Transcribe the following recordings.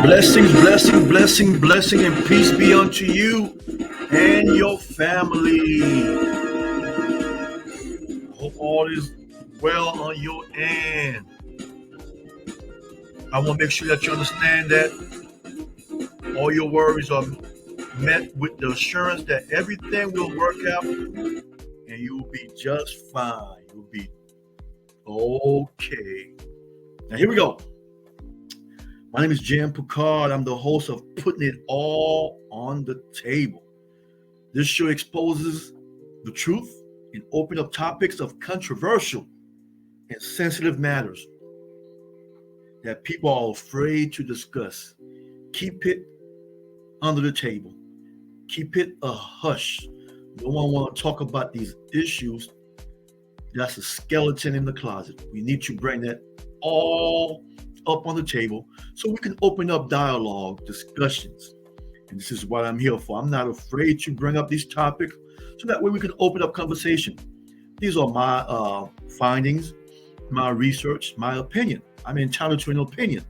Blessings, blessing, blessing, blessing, and peace be unto you and your family. I hope all is well on your end. I want to make sure that you understand that all your worries are met with the assurance that everything will work out and you'll be just fine. You'll be okay. Now, here we go. My name is Jan Picard. I'm the host of Putting It All on the Table. This show exposes the truth and open up topics of controversial and sensitive matters that people are afraid to discuss. Keep it under the table. Keep it a hush. No one want to talk about these issues. That's a skeleton in the closet. We need to bring that all up on the table so we can open up dialogue, discussions. And this is what I'm here for. I'm not afraid to bring up these topics so that way we can open up conversation. These are my findings, my research, my opinion. I'm entitled to an opinion.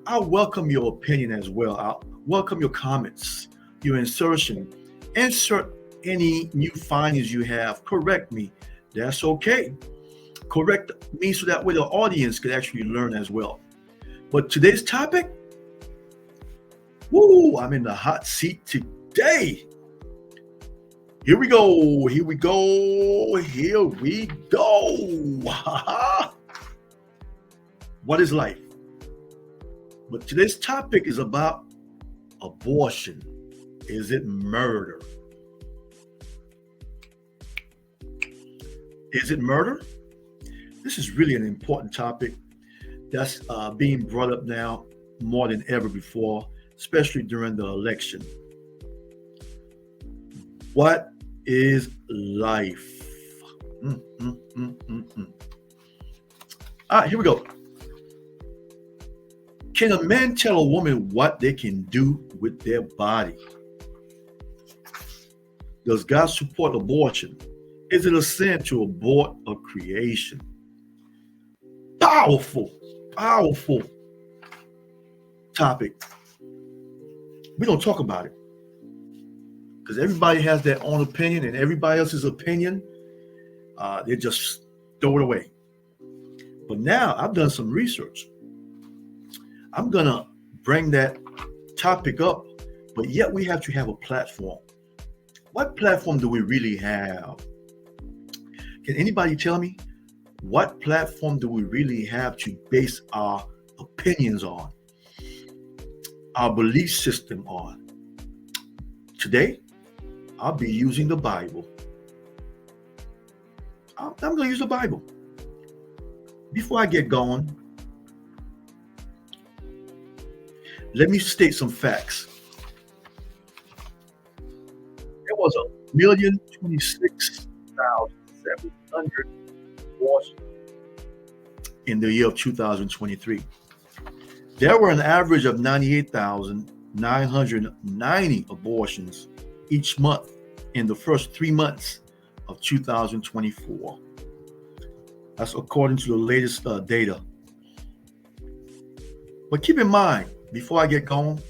I welcome your opinion as well. I welcome your comments, your insertion. Insert any new findings you have. Correct me. That's okay. Correct me so that way the audience could actually learn as well. But today's topic, I'm in the hot seat today. Here we go. Here we go. Here we go. What is life? But today's topic is about abortion. Is it murder? Is it murder? This is really an important topic that's being brought up now more than ever before, especially during the election. What is life? All right, here we go. Can a man tell a woman what they can do with their body? Does God support abortion? Is it a sin to abort a creation? Powerful topic. We don't talk about it because everybody has their own opinion, and everybody else's opinion, they just throw it away. But now I've done some research. I'm gonna bring that topic up, but yet we have to have a platform. What platform do we really have? Can anybody tell me what platform do we really have to base our opinions on, our belief system on? Today, I'll be using the Bible. I'm going to use the Bible. Before I get going, let me state some facts. There was 1,026,700 abortions in the year of 2023. There were an average of 98,990 abortions each month in the first 3 months of 2024. That's according to the latest data. But keep in mind, before I get going,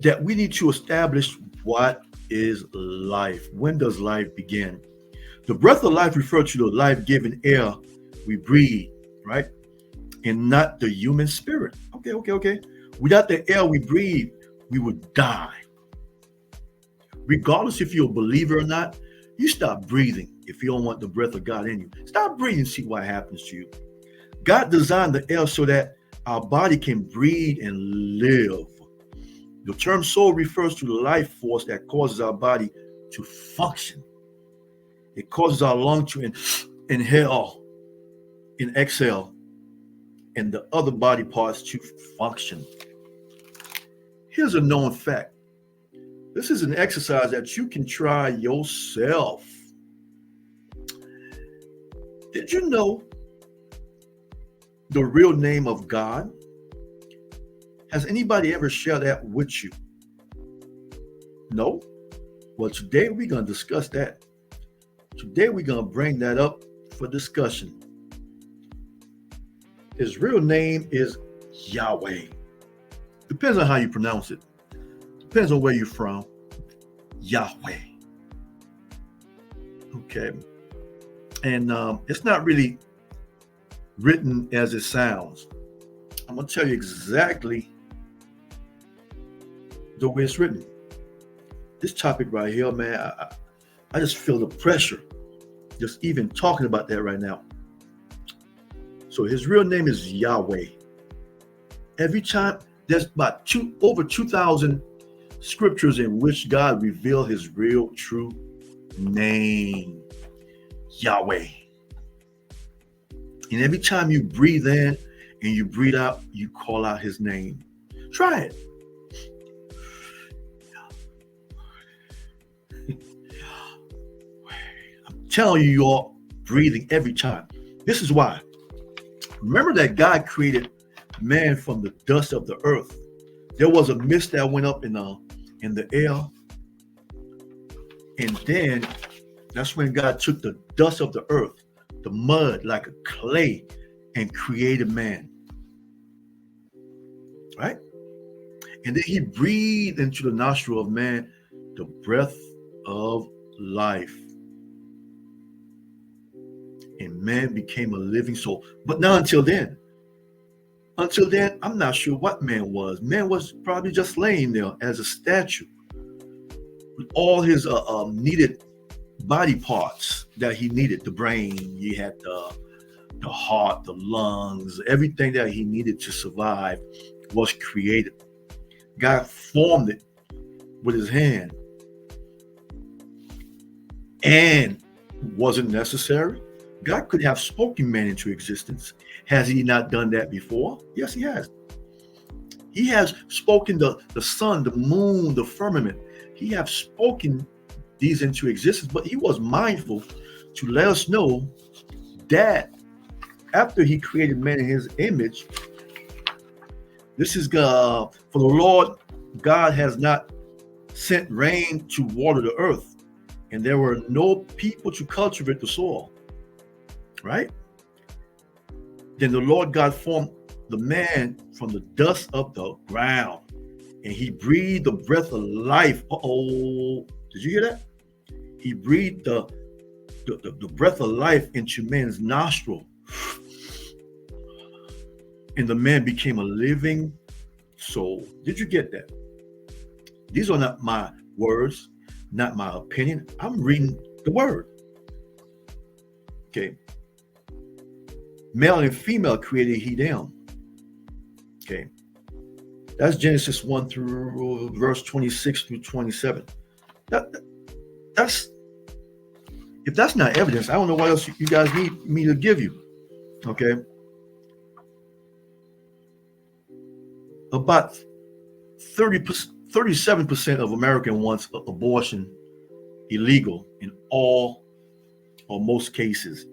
that we need to establish what is life. When does life begin? The breath of life refers to the life-giving air we breathe, right? And not the human spirit. Okay. Without the air we breathe, we would die. Regardless if you're a believer or not, you stop breathing if you don't want the breath of God in you. Stop breathing, see what happens to you. God designed the air so that our body can breathe and live. The term soul refers to the life force that causes our body to function. It causes our lungs to inhale and exhale, and the other body parts to function. Here's a known fact. This is an exercise that you can try yourself. Did you know the real name of God? Has anybody ever shared that with you? No? Well, today we're going to discuss that. Today we're going to bring that up for discussion. His real name is Yahweh. Depends on how you pronounce it. Depends on where you're from. Yahweh. Okay. And it's not really written as it sounds. I'm going to tell you exactly the way it's written. This topic right here, man, I just feel the pressure just even talking about that right now. So his real name is Yahweh. Every time, there's about over 2,000 scriptures in which God revealed his real true name, Yahweh. And every time you breathe in and you breathe out, you call out his name. Try it. I'm telling you, you're breathing every time. This is why. Remember that God created man from the dust of the earth. There was a mist that went up in the air. And then that's when God took the dust of the earth, the mud like a clay, and created man. Right? And then he breathed into the nostril of man the breath of life. And man became a living soul. But not until then. Until then, I'm not sure what man was. Man was probably just laying there as a statue with all his needed body parts that he needed. The brain, he had the heart, the lungs, everything that he needed to survive was created. God formed it with his hand. And wasn't necessary. God could have spoken man into existence. Has he not done that before? Yes, he has. He has spoken the sun, the moon, the firmament. He has spoken these into existence, but he was mindful to let us know that after he created man in his image, this is for the Lord God has not sent rain to water the earth, and there were no people to cultivate the soil. Right? Then the Lord God formed the man from the dust of the ground, and he breathed the breath of life. Uh-oh. Did you hear that? He breathed the breath of life into man's nostril, and the man became a living soul. Did you get that? These are not my words, not my opinion. I'm reading the word. Okay. Male and female created he them. Okay. That's Genesis 1 through verse 26 through 27. That's if that's not evidence, I don't know what else you guys need me to give you. Okay. About 37% of Americans wants abortion illegal in all or most cases,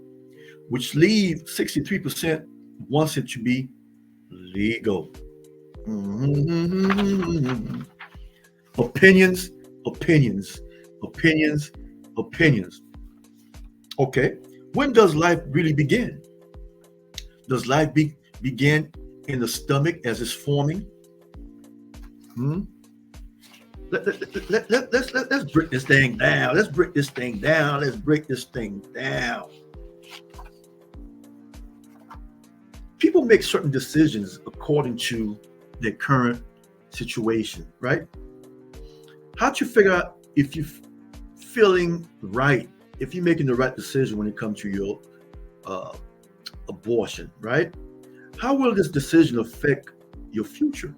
which leave 63% wants it to be legal. Mm-hmm. Opinions. Okay, when does life really begin? Does life begin in the stomach as it's forming? Let's break this thing down. Let's break this thing down. People make certain decisions according to their current situation, right? How'd you figure out if you're feeling right, if you're making the right decision when it comes to your abortion, right? How will this decision affect your future?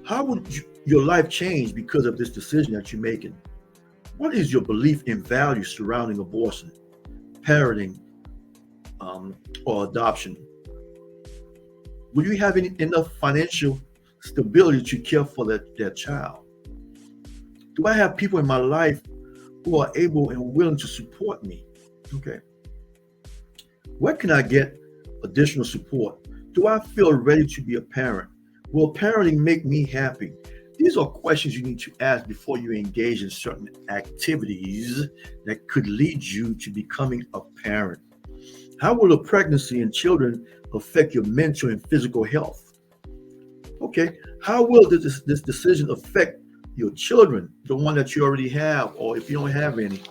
How would your life change because of this decision that you're making? What is your belief and value surrounding abortion, parenting, or adoption? Will you have enough financial stability to care for their child? Do I have people in my life who are able and willing to support me? Okay. Where can I get additional support? Do I feel ready to be a parent? Will parenting make me happy? These are questions you need to ask before you engage in certain activities that could lead you to becoming a parent. How will a pregnancy and children affect your mental and physical health? Okay, how will this decision affect your children, the one that you already have, or if you don't have any?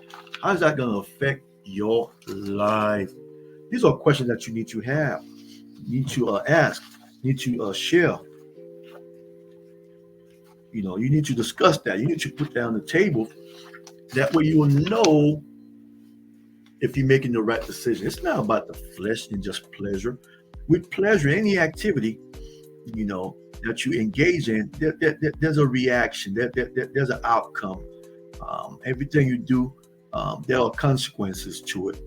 How's that going to affect your life? These are questions that you need to have, you need to ask, you need to share. You need to discuss that. You need to put that on the table. That way you will know if you're making the right decision. It's not about the flesh and just pleasure. With pleasure, any activity, that you engage in, there's a reaction, there's an outcome. Everything you do, there are consequences to it.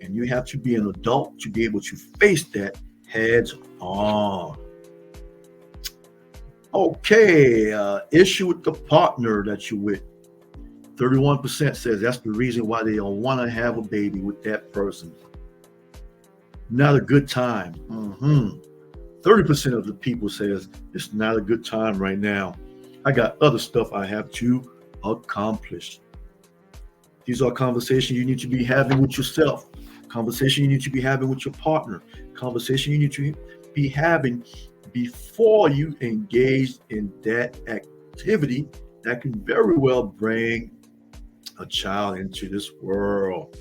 And you have to be an adult to be able to face that heads on. Okay, issue with the partner that you're with. 31% says that's the reason why they don't want to have a baby with that person. Not a good time. 30% of the people says it's not a good time right now. I got other stuff I have to accomplish. These are conversations you need to be having with yourself. Conversation you need to be having with your partner. Conversation you need to be having before you engage in that activity that can very well bring a child into this world.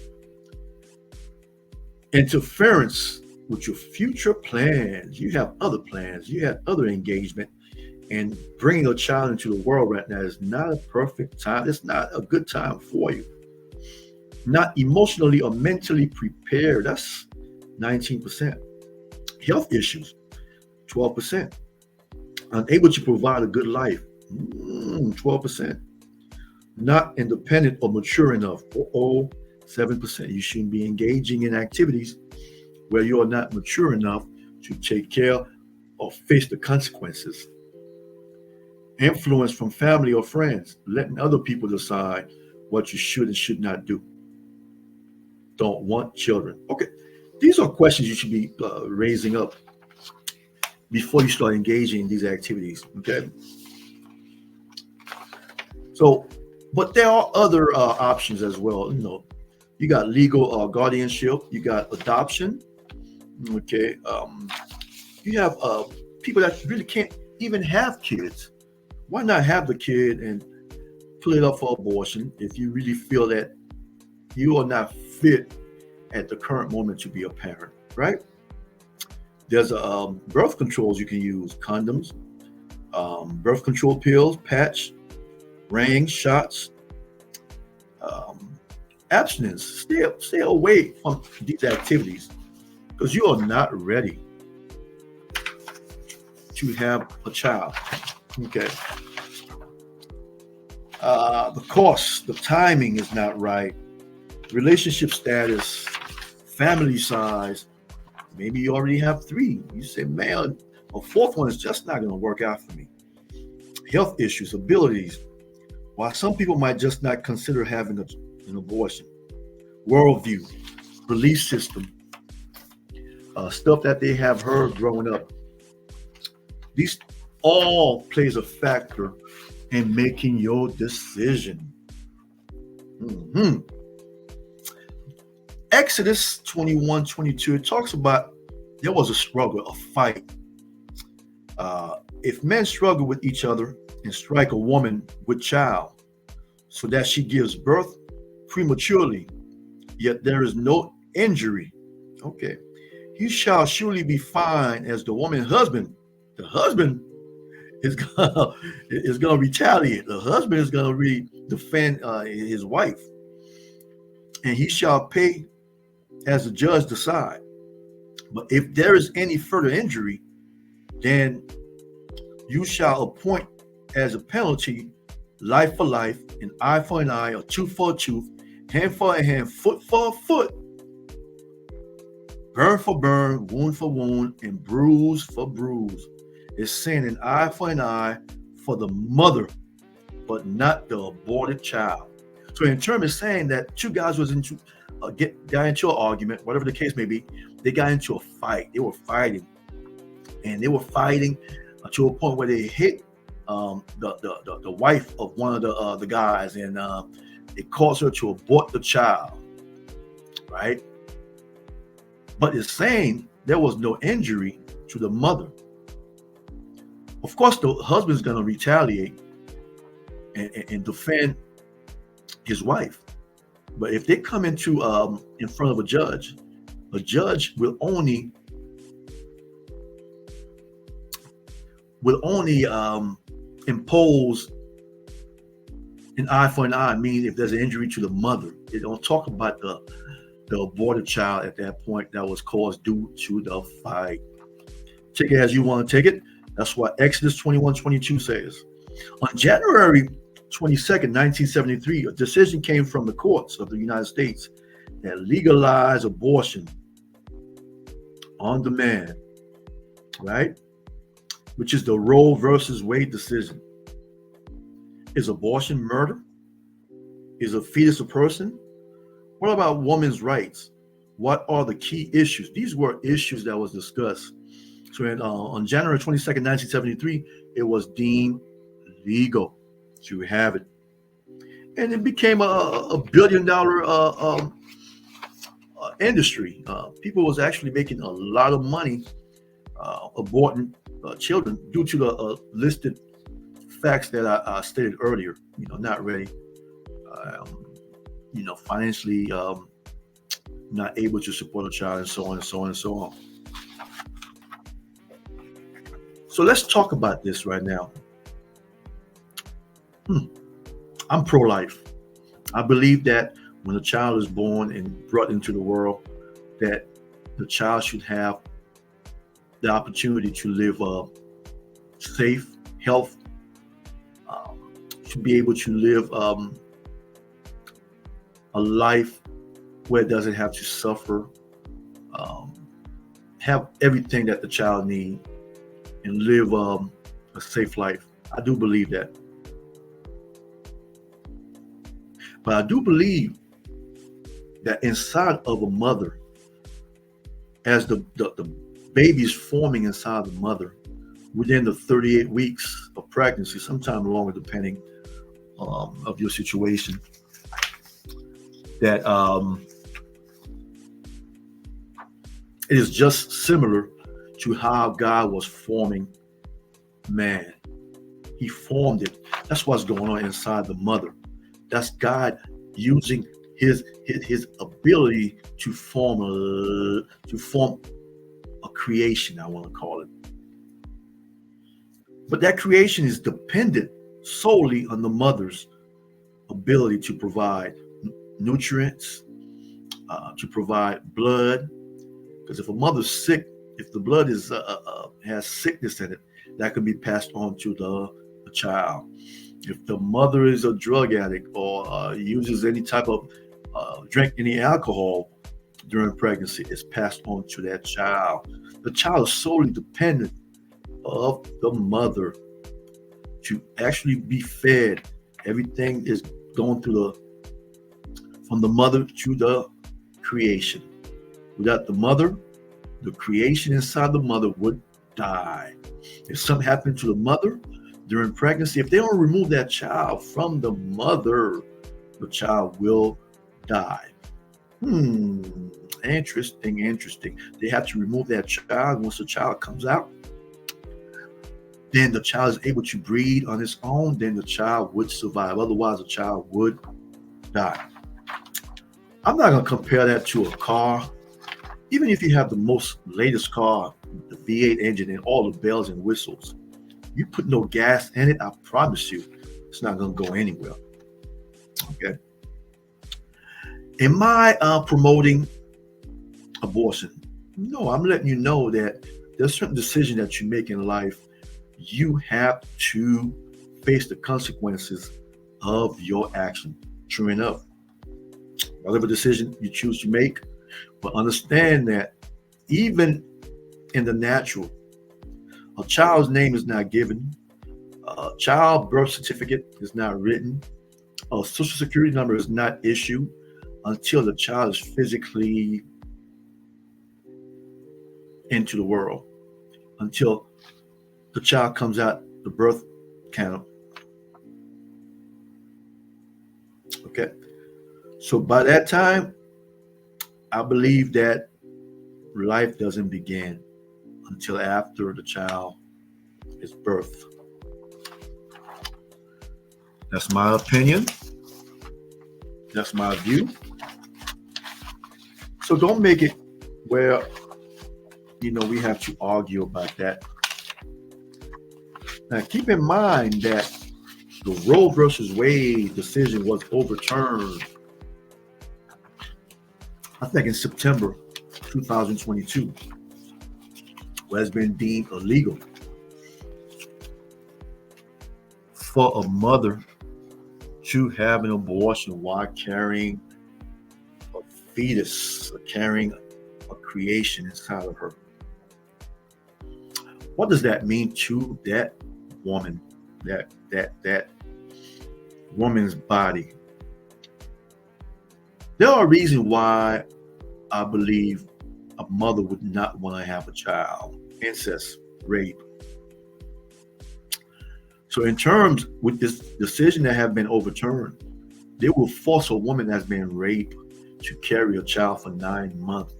Interference with your future plans. You have other plans, you have other engagement, and bringing a child into the world right now is not a perfect time. It's not a good time for you. Not emotionally or mentally prepared. That's 19%. Health issues, 12%. Unable to provide a good life, 12%. Not independent or mature enough, 7%. You shouldn't be engaging in activities where you are not mature enough to take care or face the consequences. Influence from family or friends, letting other people decide what you should and should not do. Don't want children. Okay, these are questions you should be raising up before you start engaging in these activities. Okay. So, but there are other options as well. You got legal guardianship, you got adoption. Okay. You have people that really can't even have kids. Why not have the kid and put it up for abortion if you really feel that you are not fit at the current moment to be a parent, right? There's birth controls you can use, condoms, birth control pills, patch, rings, shots, abstinence. Stay away from these activities because you are not ready to have a child. Okay. The cost, the timing is not right. Relationship status, family size. Maybe you already have 3. You say, man, a 4th one is just not going to work out for me. Health issues, abilities. While some people might just not consider having an abortion. Worldview, belief system, stuff that they have heard growing up. These all plays a factor in making your decision. Exodus 21:22, it talks about there was a struggle, a fight. If men struggle with each other and strike a woman with child so that she gives birth prematurely, yet there is no injury, okay, he shall surely be fined as the woman's husband. The husband is gonna retaliate. The husband is gonna defend his wife, and he shall pay as the judge decide. But if there is any further injury, then you shall appoint as a penalty life for life, an eye for an eye, a tooth for a tooth, hand for a hand, foot for a foot, burn for burn, wound for wound, and bruise for bruise. It's saying an eye for an eye for the mother, but not the aborted child. So in terms of saying that 2 guys was into got into an argument, whatever the case may be, they got into a fight. They were fighting, and they were fighting to a point where they hit the wife of one of the guys, and it caused her to abort the child, right? But it's saying there was no injury to the mother. Of course, the husband's going to retaliate and defend his wife. But if they come into in front of a judge will only impose an eye for an eye, meaning if there's an injury to the mother. They don't talk about the aborted child at that point that was caused due to the fight. Take it as you want to take it. That's what Exodus 21:22 says. On January 22nd, 1973, a decision came from the courts of the United States that legalized abortion on demand, right? Which is the Roe versus Wade decision. Is abortion murder? Is a fetus a person? What about women's rights? What are the key issues? These were issues that was discussed. So on January 22nd, 1973, it was deemed legal to have it. And it became a billion-dollar industry. People was actually making a lot of money aborting children due to the listed facts that I stated earlier. Not ready, financially not able to support a child, and so on and so on and so on. So let's talk about this right now. I'm pro-life. I believe that when a child is born and brought into the world, that the child should have the opportunity to live safe, health, to be able to live a life where it doesn't have to suffer, have everything that the child needs, and live a safe life. I do believe that. But I do believe that inside of a mother, as the baby is forming inside the mother, within the 38 weeks of pregnancy, sometime longer depending of your situation, that it is just similar to how God was forming man. He formed it. That's what's going on inside the mother. That's God using his ability to form a creation, I want to call it. But that creation is dependent solely on the mother's ability to provide nutrients, to provide blood. Because if a mother's sick, if the blood is has sickness in it, that could be passed on to the child. If the mother is a drug addict or uses any type of drink any alcohol during pregnancy, it's passed on to that child. The child is solely dependent of the mother to actually be fed. Everything is going through from the mother to the creation. Without the mother, the creation inside the mother would die. If something happened to the mother during pregnancy, if they don't remove that child from the mother, the child will die. Interesting. They have to remove that child. Once the child comes out, then the child is able to breathe on its own, then the child would survive. Otherwise, the child would die. I'm not going to compare that to a car. Even if you have the most latest car, the V8 engine and all the bells and whistles, you put no gas in it, I promise you, it's not going to go anywhere. Okay. Am I promoting abortion? No, I'm letting you know that there's certain decisions that you make in life. You have to face the consequences of your action. True enough, whatever decision you choose to make, but understand that even in the natural, a child's name is not given, a child birth certificate is not written, a social security number is not issued until the child is physically into the world, until the child comes out the birth kind of. Okay. So by that time, I believe that life doesn't begin until after the child is birthed. That's my opinion. That's my view. So don't make it where, we have to argue about that. Now, keep in mind that the Roe versus Wade decision was overturned, I think in September 2022, where it's been deemed illegal for a mother to have an abortion while carrying a fetus, or carrying a creation inside of her. What does that mean to that woman, that woman's body? There are reasons why I believe a mother would not want to have a child. Incest, rape. So in terms with this decision that have been overturned, they will force a woman that's been raped to carry a child for 9 months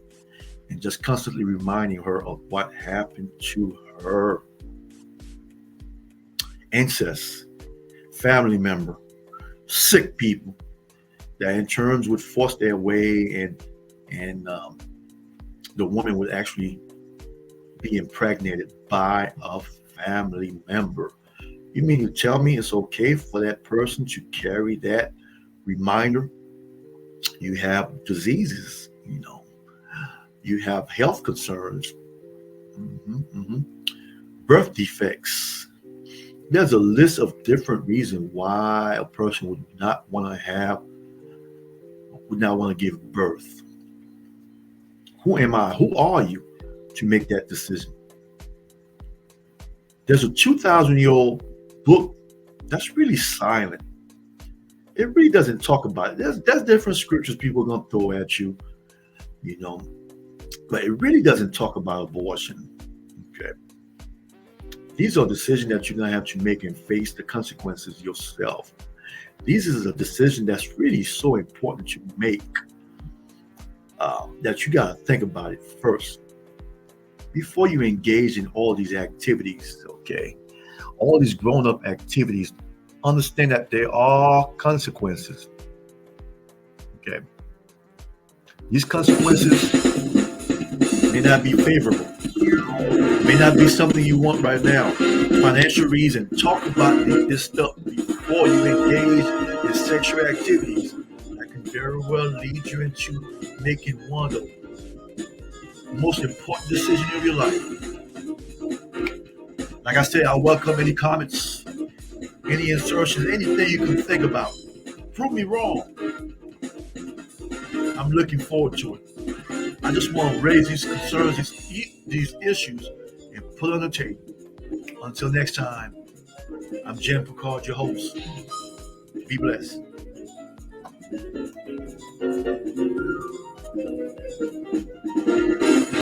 and just constantly reminding her of what happened to her. Incest, family member, sick people that in turns would force their way, and the woman would actually be impregnated by a family member. You mean to tell me it's okay for that person to carry that reminder? You have diseases, you have health concerns, birth defects. There's a list of different reasons why a person would not want to give birth. Who am I? Who are you to make that decision? There's a 2,000-year-old book that's really silent. It really doesn't talk about it. There's different scriptures people are going to throw at you, but it really doesn't talk about abortion. Okay. These are decisions that you're going to have to make and face the consequences yourself. This is a decision that's really so important to make, that you got to think about it first before you engage in all these activities. Okay. All these grown-up activities, understand that there are consequences. Okay. These consequences may not be favorable. May not be something you want right now. Financial reason. Talk about this stuff before you engage in sexual activities that can very well lead you into making one of the most important decisions of your life. Like I said, I welcome any comments, any insertions, anything you can think about. Prove me wrong. I'm looking forward to it. I just want to raise these concerns, these issues, and put it on the table. Until next time, I'm Jen Picard, your host. Be blessed.